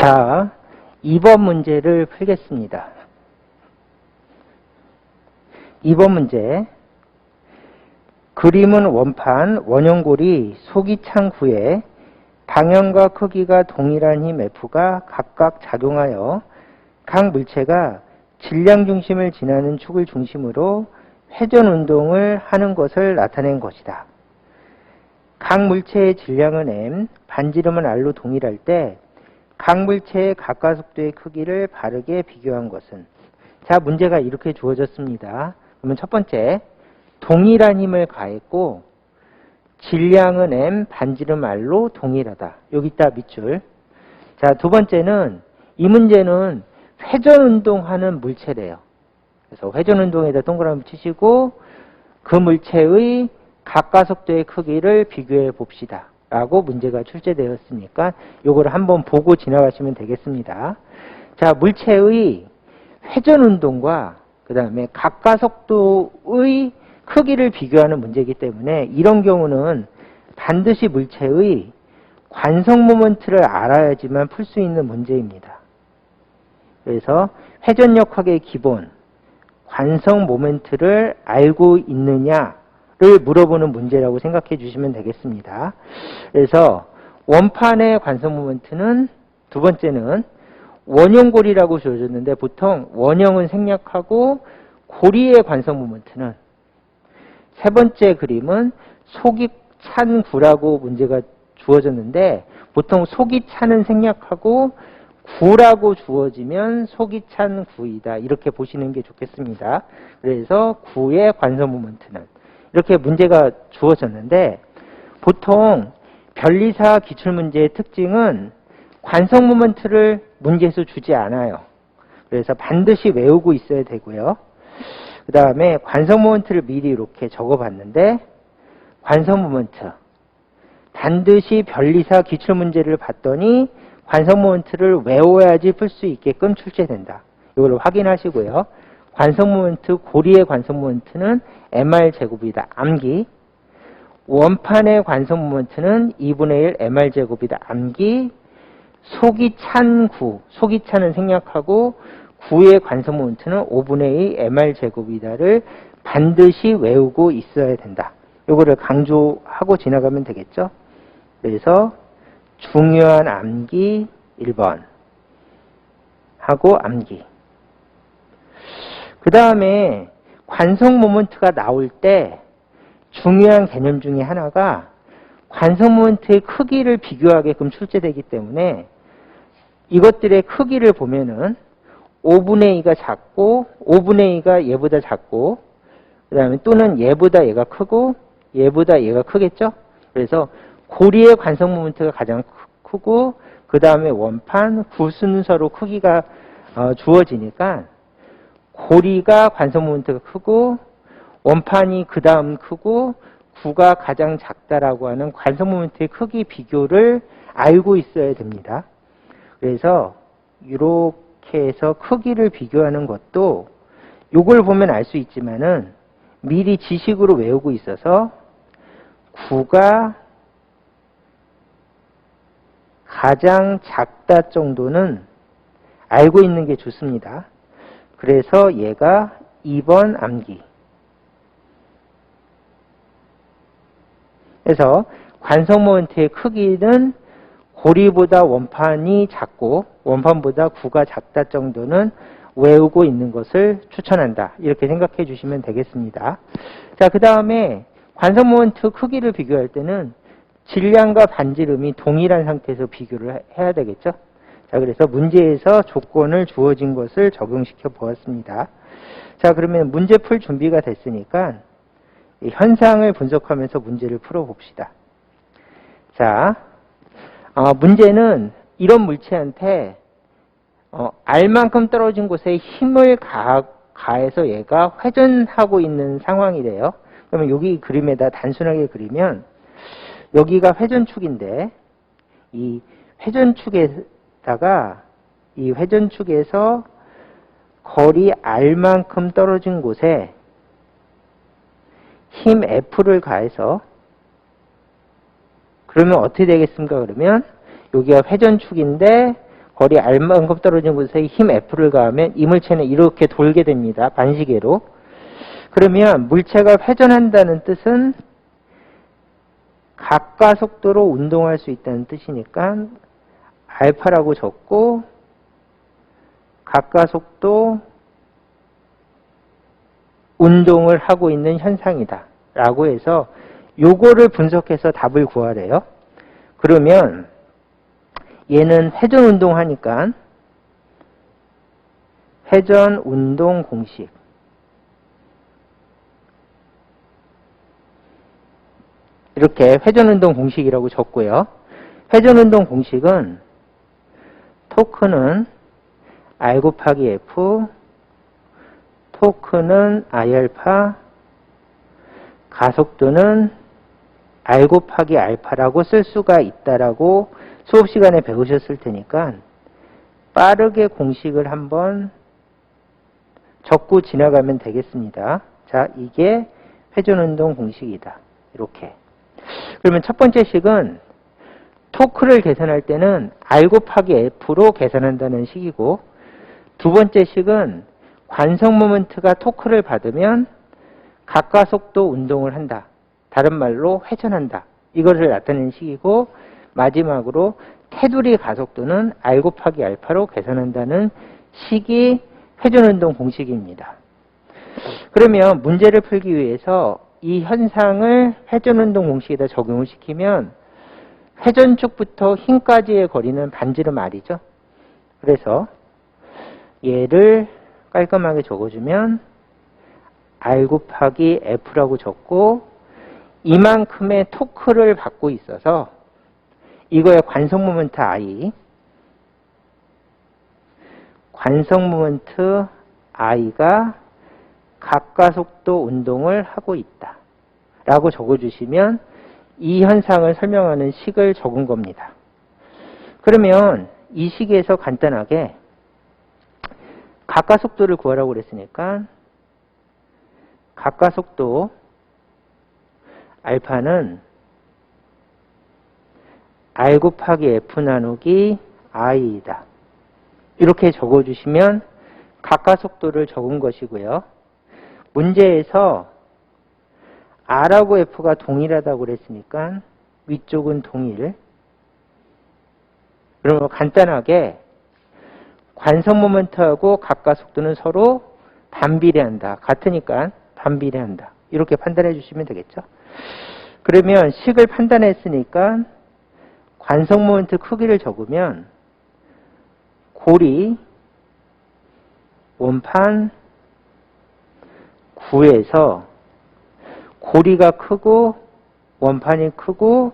자, 2번 문제를 풀겠습니다. 2번 문제. 그림은 원판, 원형골이 속이 찬 후에 방향과 크기가 동일한 힘 F가 각각 작용하여 각 물체가 질량 중심을 지나는 축을 중심으로 회전 운동을 하는 것을 나타낸 것이다. 각 물체의 질량은 M, 반지름은 R로 동일할 때 각 물체의 가까속도의 크기를 바르게 비교한 것은. 자, 문제가 이렇게 주어졌습니다. 그러면 첫 번째, 동일한 힘을 가했고 질량은 M, 반지름 R로 동일하다. 여기 있다 밑줄. 자, 두 번째는 이 문제는 회전 운동하는 물체래요. 그래서 회전 운동에다 동그라미 치시고 그 물체의 가까속도의 크기를 비교해 봅시다. 라고 문제가 출제되었으니까 요거를 한번 보고 지나가시면 되겠습니다. 자, 물체의 회전 운동과 그 다음에 가까속도의 크기를 비교하는 문제이기 때문에 이런 경우는 반드시 물체의 관성 모먼트를 알아야지만 풀 수 있는 문제입니다. 그래서 회전력학의 기본, 관성 모멘트를 알고 있느냐를 물어보는 문제라고 생각해 주시면 되겠습니다. 그래서 원판의 관성 모멘트는 두 번째는 원형골이라고 주어졌는데 보통 원형은 생략하고 고리의 관성 모멘트는 세 번째 그림은 속이 찬 구라고 문제가 주어졌는데 보통 속이 찬은 생략하고 구라고 주어지면 속이 찬 구이다. 이렇게 보시는 게 좋겠습니다. 그래서 구의 관성 모멘트는 이렇게 문제가 주어졌는데 보통 변리사 기출문제의 특징은 관성 모멘트를 문제에서 주지 않아요. 그래서 반드시 외우고 있어야 되고요. 그 다음에 관성 모멘트를 미리 이렇게 적어봤는데 관성 모멘트 반드시 변리사 기출문제를 봤더니 관성 모멘트를 외워야지 풀 수 있게끔 출제된다. 이걸 확인하시고요. 관성 모멘트, 고리의 관성 모멘트는 mr제곱이다. 암기. 원판의 관성 모멘트는 2분의 1 mr제곱이다. 암기. 속이 찬 구, 속이 찬은 생략하고 구의 관성 모멘트는 5분의 2 mr제곱이다를 반드시 외우고 있어야 된다. 이거를 강조하고 지나가면 되겠죠. 그래서 중요한 암기 1번 하고 암기. 그 다음에 관성 모멘트가 나올 때 중요한 개념 중에 하나가 관성 모멘트의 크기를 비교하게끔 출제되기 때문에 이것들의 크기를 보면은 5분의 2가 작고 5분의 2가 얘보다 작고 그 다음에 또는 얘보다 얘가 크고 얘보다 얘가 크겠죠. 그래서 고리의 관성 모멘트가 가장 크고 그 다음에 원판, 구 순서로 크기가 주어지니까 고리가 관성 모멘트가 크고 원판이 그 다음 크고 구가 가장 작다라고 하는 관성 모멘트의 크기 비교를 알고 있어야 됩니다. 그래서 이렇게 해서 크기를 비교하는 것도 이걸 보면 알 수 있지만은 미리 지식으로 외우고 있어서 구가 가장 작다 정도는 알고 있는 게 좋습니다. 그래서 얘가 2번 암기. 그래서 관성 모멘트의 크기는 고리보다 원판이 작고 원판보다 구가 작다 정도는 외우고 있는 것을 추천한다. 이렇게 생각해 주시면 되겠습니다. 자, 그 다음에 관성 모멘트 크기를 비교할 때는 질량과 반지름이 동일한 상태에서 비교를 해야 되겠죠. 자, 그래서 문제에서 조건을 주어진 것을 적용시켜 보았습니다. 자, 그러면 문제 풀 준비가 됐으니까 이 현상을 분석하면서 문제를 풀어봅시다. 자, 문제는 이런 물체한테 R만큼 떨어진 곳에 힘을 가해서 얘가 회전하고 있는 상황이래요. 그러면 여기 그림에다 단순하게 그리면 여기가 회전축인데 이 회전축에다가 이 회전축에서 거리 R만큼 떨어진 곳에 힘 F를 가해서 그러면 어떻게 되겠습니까? 그러면 여기가 회전축인데 거리 R만큼 떨어진 곳에 힘 F를 가하면 이 물체는 이렇게 돌게 됩니다. 반시계로. 그러면 물체가 회전한다는 뜻은 각가속도로 운동할 수 있다는 뜻이니까 알파라고 적고 각가속도 운동을 하고 있는 현상이다 라고 해서 요거를 분석해서 답을 구하래요. 그러면 얘는 회전 운동하니까 회전 운동 공식 이렇게 회전 운동 공식이라고 적고요. 회전 운동 공식은 토크는 R 곱하기 F, 토크는 I 알파, 가속도는 R 곱하기 알파라고 쓸 수가 있다라고 수업 시간에 배우셨을 테니까 빠르게 공식을 한번 적고 지나가면 되겠습니다. 자, 이게 회전 운동 공식이다. 이렇게. 그러면 첫 번째 식은 토크를 계산할 때는 R 곱하기 F로 계산한다는 식이고, 두 번째 식은 관성 모멘트가 토크를 받으면 각가속도 운동을 한다. 다른 말로 회전한다. 이것을 나타내는 식이고, 마지막으로 테두리 가속도는 R 곱하기 알파로 계산한다는 식이 회전운동 공식입니다. 그러면 문제를 풀기 위해서 이 현상을 회전운동 공식에다 적용을 시키면 회전축부터 힘까지의 거리는 반지름 R이죠. 그래서 얘를 깔끔하게 적어주면 R 곱하기 F라고 적고 이만큼의 토크를 받고 있어서 이거의 관성 모멘트 I, 관성 모멘트 I가 각가속도 운동을 하고 있다 라고 적어주시면 이 현상을 설명하는 식을 적은 겁니다. 그러면 이 식에서 간단하게 각가속도를 구하라고 그랬으니까 각가속도 알파는 R 곱하기 F 나누기 I이다. 이렇게 적어주시면 각가속도를 적은 것이고요. 문제에서 R하고 F가 동일하다고 그랬으니까 위쪽은 동일. 그러면 간단하게 관성 모멘트하고 각가속도는 서로 반비례한다. 같으니까 반비례한다. 이렇게 판단해 주시면 되겠죠. 그러면 식을 판단했으니까 관성 모멘트 크기를 적으면 고리 원판 9에서 고리가 크고 원판이 크고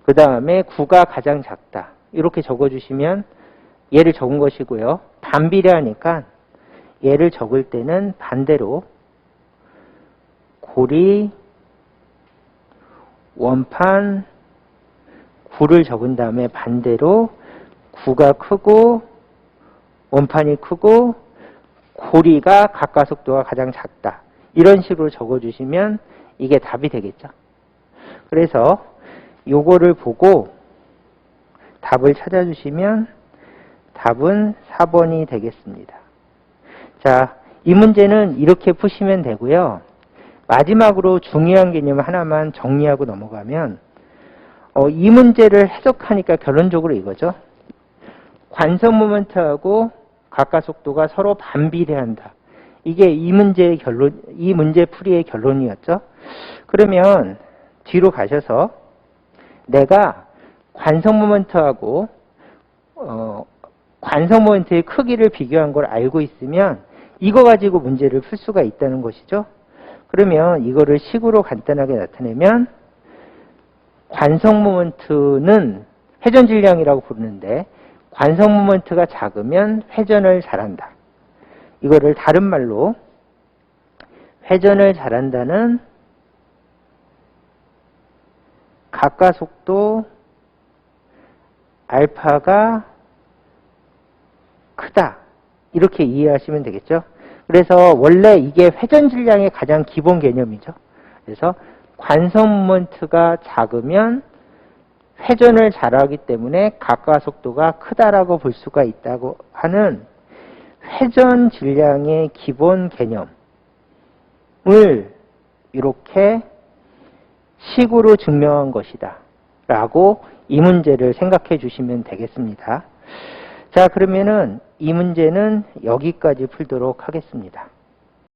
그 다음에 9가 가장 작다. 이렇게 적어주시면 얘를 적은 것이고요. 반비례하니까 얘를 적을 때는 반대로 고리 원판 9를 적은 다음에 반대로 9가 크고 원판이 크고 고리가 각가속도가 가장 작다. 이런 식으로 적어주시면 이게 답이 되겠죠. 그래서 요거를 보고 답을 찾아주시면 답은 4번이 되겠습니다. 자, 이 문제는 이렇게 푸시면 되고요. 마지막으로 중요한 개념 하나만 정리하고 넘어가면 이 문제를 해석하니까 결론적으로 이거죠. 관성 모멘트하고 각가속도가 서로 반비례한다. 이게 이 문제의 결론, 이 문제 풀이의 결론이었죠. 그러면 뒤로 가셔서 내가 관성 모멘트하고 관성 모멘트의 크기를 비교한 걸 알고 있으면 이거 가지고 문제를 풀 수가 있다는 것이죠. 그러면 이거를 식으로 간단하게 나타내면 관성 모멘트는 회전 질량이라고 부르는데 관성 모멘트가 작으면 회전을 잘한다. 이거를 다른 말로 회전을 잘한다는 각가속도 알파가 크다. 이렇게 이해하시면 되겠죠. 그래서 원래 이게 회전 질량의 가장 기본 개념이죠. 그래서 관성 모멘트가 작으면 회전을 잘하기 때문에 가까속도가 크다라고 볼 수가 있다고 하는 회전 질량의 기본 개념을 이렇게 식으로 증명한 것이다 라고 이 문제를 생각해 주시면 되겠습니다. 자, 그러면은 이 문제는 여기까지 풀도록 하겠습니다.